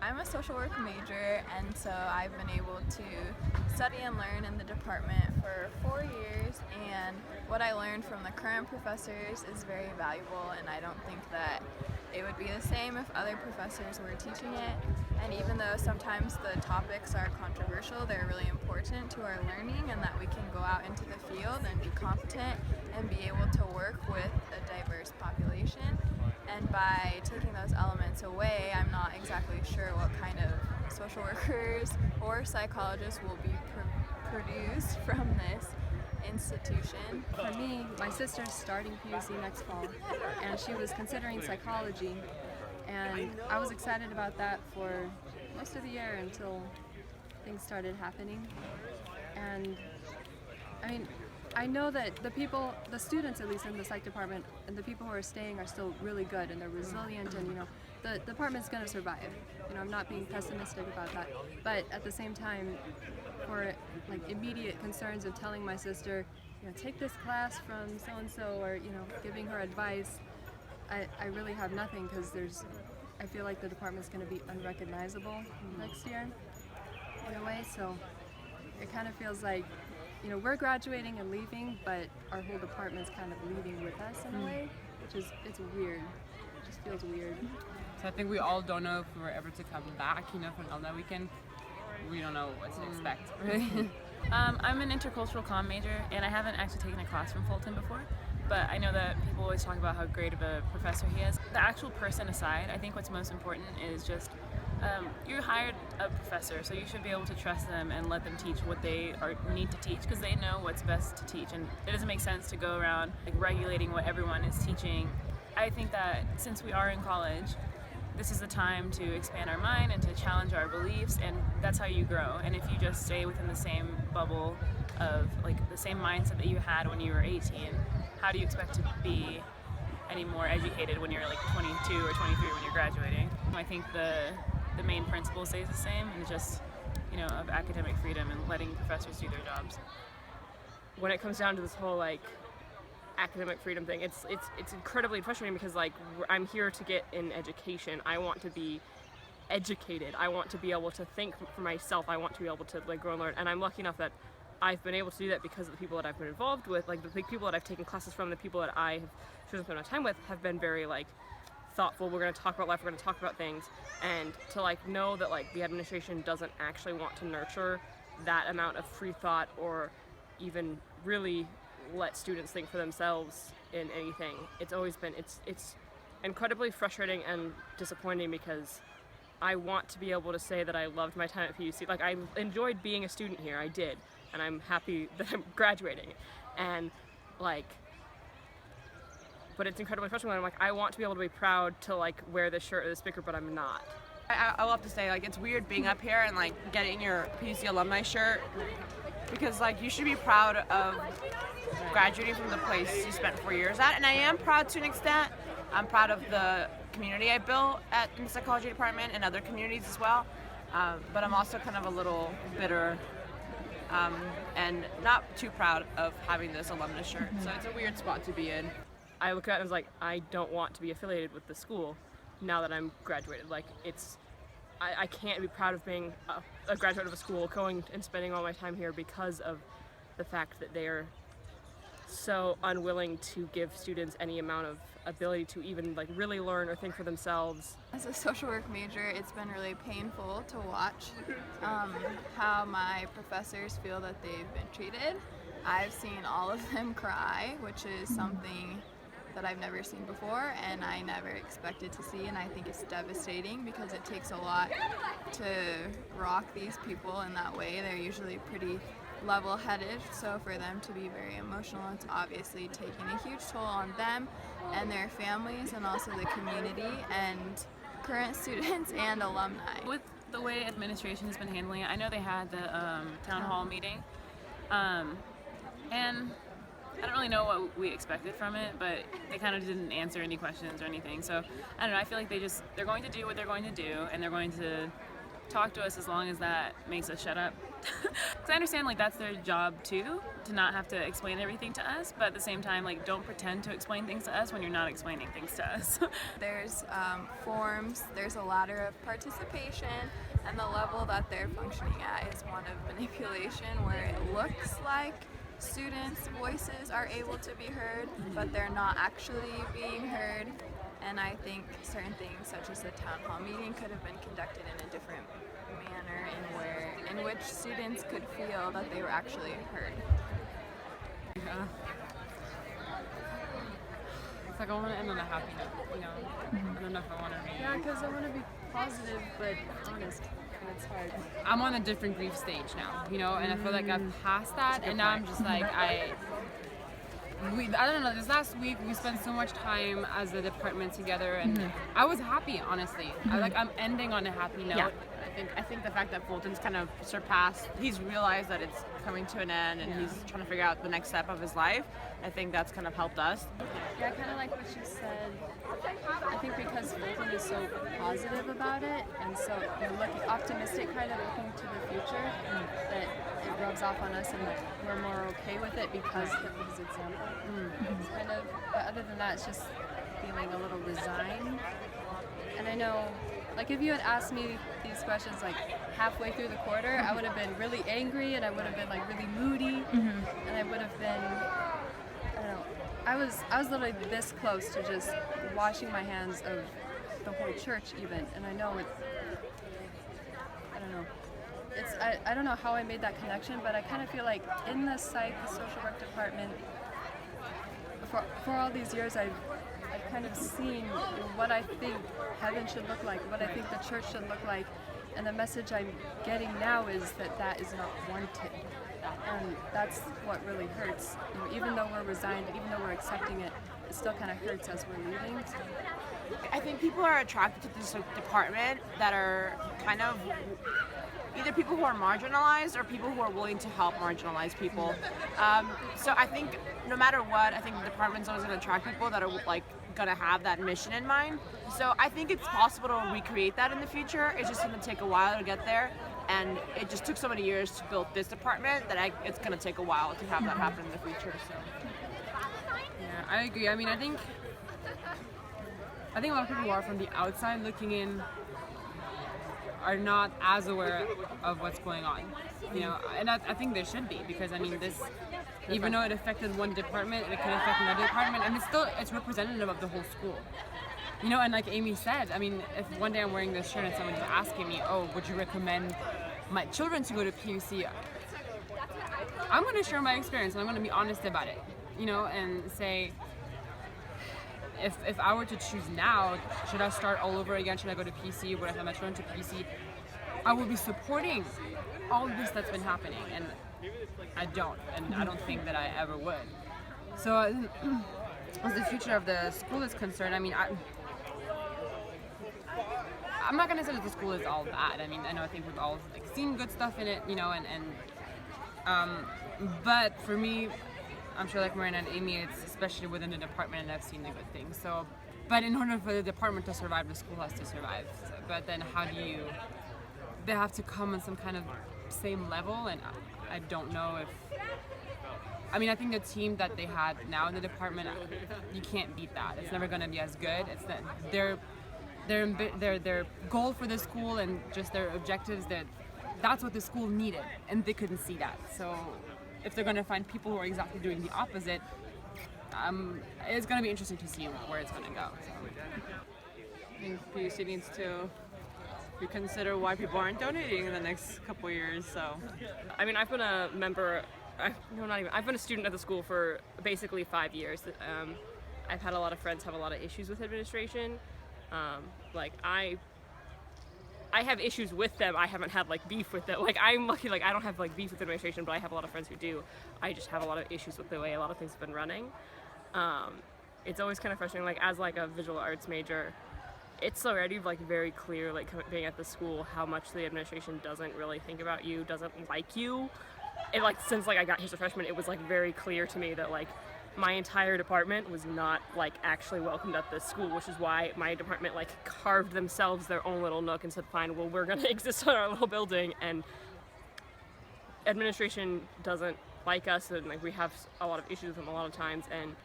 I'm a social work major, and so I've been able to study and learn in the department for 4 years, and what I learned from the current professors is very valuable, and I don't think that it would be the same if other professors were teaching it. And even though sometimes the topics are controversial, they're really important to our learning, and that we can go out into the field and be competent and be able to work with a diverse population. And by taking those elements away, I'm not exactly sure what kind of social workers or psychologists will be produced from this institution. For me, my sister's starting PUC next fall, and she was considering psychology, and I was excited about that for most of the year until things started happening. And I mean, I know that the students at least in the psych department, and the people who are staying are still really good and they're resilient, and the department's going to survive. I'm not being pessimistic about that, but at the same time, for like immediate concerns of telling my sister, take this class from so and so, or giving her advice, I really have nothing, because I feel like the department's going to be unrecognizable next year in a way. So it kind of feels like we're graduating and leaving, but our whole department's kind of leaving with us in a way, it's weird. It just feels weird. So I think we all don't know if we're ever to come back, for an alumni weekend. We don't know what to expect, really. I'm an intercultural comm major, and I haven't actually taken a class from Fulton before, but I know that people always talk about how great of a professor he is. The actual person aside, I think what's most important is just you hired a professor, so you should be able to trust them and let them teach what they need to teach, because they know what's best to teach, and it doesn't make sense to go around regulating what everyone is teaching. I think that since we are in college, this is the time to expand our mind and to challenge our beliefs, and that's how you grow. And if you just stay within the same bubble of the same mindset that you had when you were 18, how do you expect to be any more educated when you're 22 or 23 when you're graduating? I think the main principle stays the same, and just of academic freedom and letting professors do their jobs. When it comes down to this whole academic freedom thing, it's incredibly frustrating, because I'm here to get an education. I want to be educated. I want to be able to think for myself. I want to be able to grow and learn, and I'm lucky enough that I've been able to do that because of the people that I've been involved with, the people that I've taken classes from, the people that I have chosen to spend my time with have been very thoughtful. We're going to talk about life, we're going to talk about things, and to know that the administration doesn't actually want to nurture that amount of free thought, or even really let students think for themselves in anything. It's always been, it's incredibly frustrating and disappointing, because I want to be able to say that I loved my time at PUC. I enjoyed being a student here, I did, and I'm happy that I'm graduating, and but it's incredibly frustrating when I want to be able to be proud to wear this shirt or this sticker, but I'm not. I love to say it's weird being up here and getting your PUC alumni shirt, because you should be proud of graduating from the place you spent 4 years at, and I am proud to an extent. I'm proud of the community I built in the psychology department and other communities as well, but I'm also kind of a little bitter and not too proud of having this alumnus shirt. So it's a weird spot to be in. I look at it and was I don't want to be affiliated with the school now that I'm graduated. I can't be proud of being a graduate of a school, going and spending all my time here, because of the fact that they are so unwilling to give students any amount of ability to even really learn or think for themselves. As a social work major, it's been really painful to watch how my professors feel that they've been treated. I've seen all of them cry, which is something that I've never seen before, and I never expected to see, and I think it's devastating, because it takes a lot to rock these people in that way. They're usually pretty level-headed, so for them to be very emotional, it's obviously taking a huge toll on them and their families, and also the community and current students and alumni. With the way administration has been handling it, I know they had the town hall meeting, and I don't really know what we expected from it, but they kind of didn't answer any questions or anything. So I don't know, I feel like they're going to do what they're going to do, and they're going to talk to us as long as that makes us shut up. Because I understand like that's their job too, to not have to explain everything to us, but at the same time, like don't pretend to explain things to us when you're not explaining things to us. There's forms, there's a ladder of participation, and the level that they're functioning at is one of manipulation, where it looks like students' voices are able to be heard, but they're not actually being heard. And I think certain things, such as the town hall meeting, could have been conducted in a different manner in which students could feel that they were actually heard. Yeah. It's like I want to end on a happy note, you know? I don't know if I want to read. Yeah, because I want to be positive but honest, and it's hard. I'm on a different grief stage now, you know, and I feel like I've passed that, and now I'm just like, I don't know, this last week we spent so much time as a department together, and I was happy, honestly. I'm ending on a happy note. Yeah. I think the fact that Fulton's kind of surpassed, he's realized that it's coming to an end, and he's trying to figure out the next step of his life. I think that's kind of helped us. Yeah, I kind of like what you said. I think because Fulton is so positive about it, and so looking optimistic, kind of looking to the future, that it rubs off on us, and that we're more okay with it because of his example. It's kind of, but other than that, it's just feeling a little resigned. And I know, like if you had asked me these questions like halfway through the quarter, I would have been really angry, and I would have been like really moody, and I would have been, I don't know, I was literally this close to just washing my hands of the whole church even, and I know I don't know. I don't know how I made that connection, but I kind of feel like in the psych, the social work department, for all these years, I've kind of seen what I think heaven should look like, what I think the church should look like, and the message I'm getting now is that is not wanted, and that's what really hurts. Even though we're resigned, even though we're accepting it, it still kind of hurts as we're leaving. I think people are attracted to this department that are kind of either people who are marginalized or people who are willing to help marginalized people. So I think no matter what, I think the department's always going to attract people that are like going to have that mission in mind. So I think it's possible to recreate that in the future. It's just going to take a while to get there. And it just took so many years to build this department that it's going to take a while to have that happen in the future. So. Yeah, I agree. I mean, I think a lot of people who are from the outside looking in are not as aware of what's going on, you know, and I think they should be, because I mean this, even though it affected one department, it can affect another department, and it's representative of the whole school, you know. And like Amy said, I mean, if one day I'm wearing this shirt and someone's asking me, oh, would you recommend my children to go to PUC, I'm going to share my experience and I'm going to be honest about it, you know, and say, if I were to choose now, should I start all over again? Should I go to PC? Would I have my children to PC? I will be supporting all of this that's been happening, and I don't, and I don't think that I ever would. So as the future of the school is concerned, I mean, I'm not gonna say that the school is all bad. I mean, I think we've all like seen good stuff in it, you know, but for me, I'm sure like Marina and Amy, it's especially within the department, and I've seen the good things. So, but in order for the department to survive, the school has to survive. So, but then how do you, they have to come on some kind of same level, and I don't know if, I mean, I think the team that they had now in the department, you can't beat that. It's never gonna be as good. It's that their goal for the school and just their objectives, that's what the school needed, and they couldn't see that. So if they're going to find people who are exactly doing the opposite, it's going to be interesting to see where it's going to go. So. I think PUC needs to reconsider why people aren't donating in the next couple of years. So, I mean, I've been a member. I've been a student at the school for basically 5 years. I've had a lot of friends have a lot of issues with administration. I have issues with them. I haven't had like beef with them. Like I'm lucky, like I don't have like beef with administration, but I have a lot of friends who do. I just have a lot of issues with the way a lot of things have been running. It's always kind of frustrating. Like as like a visual arts major, it's already like very clear, like being at the school, how much the administration doesn't really think about you, doesn't like you. And like since like I got here as a freshman, it was like very clear to me that like my entire department was not like actually welcomed at this school, which is why my department like carved themselves their own little nook and said, fine, well, we're gonna exist in our little building. And administration doesn't like us, and like we have a lot of issues with them a lot of times. And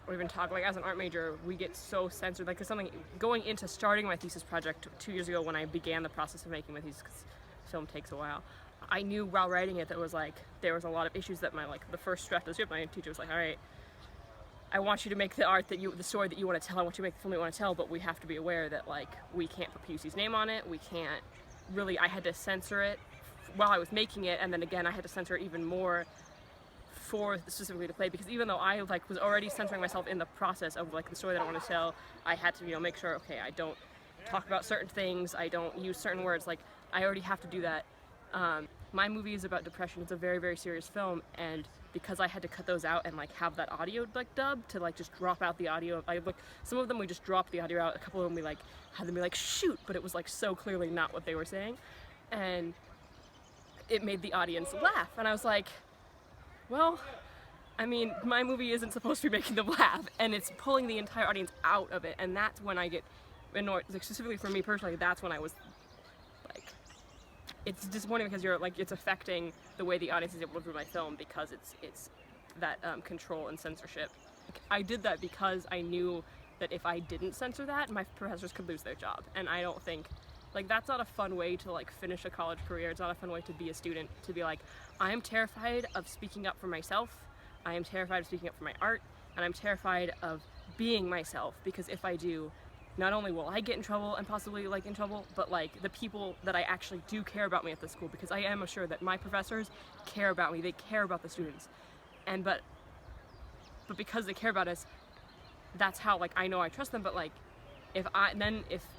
or even talk, like as an art major, we get so censored. Like, there's something going into starting my thesis project 2 years ago when I began the process of making my thesis, because film takes a while. I knew while writing it that was like there was a lot of issues that the first draft of the script, my teacher was like, all right, I want you to make the art that the story that you want to tell, I want you to make the film you want to tell, but we have to be aware that like we can't put PUC's name on it, we can't really, I had to censor it while I was making it, and then again I had to censor it even more for specifically to play, because even though I like was already censoring myself in the process of like the story that I want to tell, I had to make sure, okay, I don't talk about certain things, I don't use certain words, like I already have to do that. My movie is about depression. It's a very, very serious film, and because I had to cut those out and like have that audio like dub to like just drop out the audio, some of them we just dropped the audio out, a couple of them we like had them be like shoot, but it was like so clearly not what they were saying, and it made the audience laugh, and I was like, well, I mean, my movie isn't supposed to be making them laugh, and it's pulling the entire audience out of it, and that's when I get annoyed. Like, specifically for me personally, that's when I was like, it's disappointing because it's affecting the way the audience is able to view my film, because it's that control and censorship. I did that because I knew that if I didn't censor that, my professors could lose their job, and I don't think, like, that's not a fun way to like finish a college career. It's not a fun way to be a student, to be like, I am terrified of speaking up for myself, I am terrified of speaking up for my art, and I'm terrified of being myself, because if I do, not only will I get in trouble and possibly like in trouble, but like the people that I actually do care about me at the school, because I am assured that my professors care about me, they care about the students, and but because they care about us, that's how like I know I trust them. But like if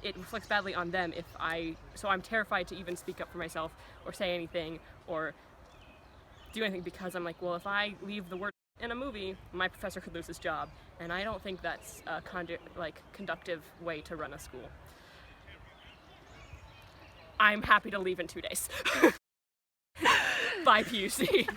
it reflects badly on them, so I'm terrified to even speak up for myself or say anything or do anything, because I'm like, well, if I leave the word in a movie, my professor could lose his job, and I don't think that's a conductive way to run a school. I'm happy to leave in 2 days. Bye, PUC.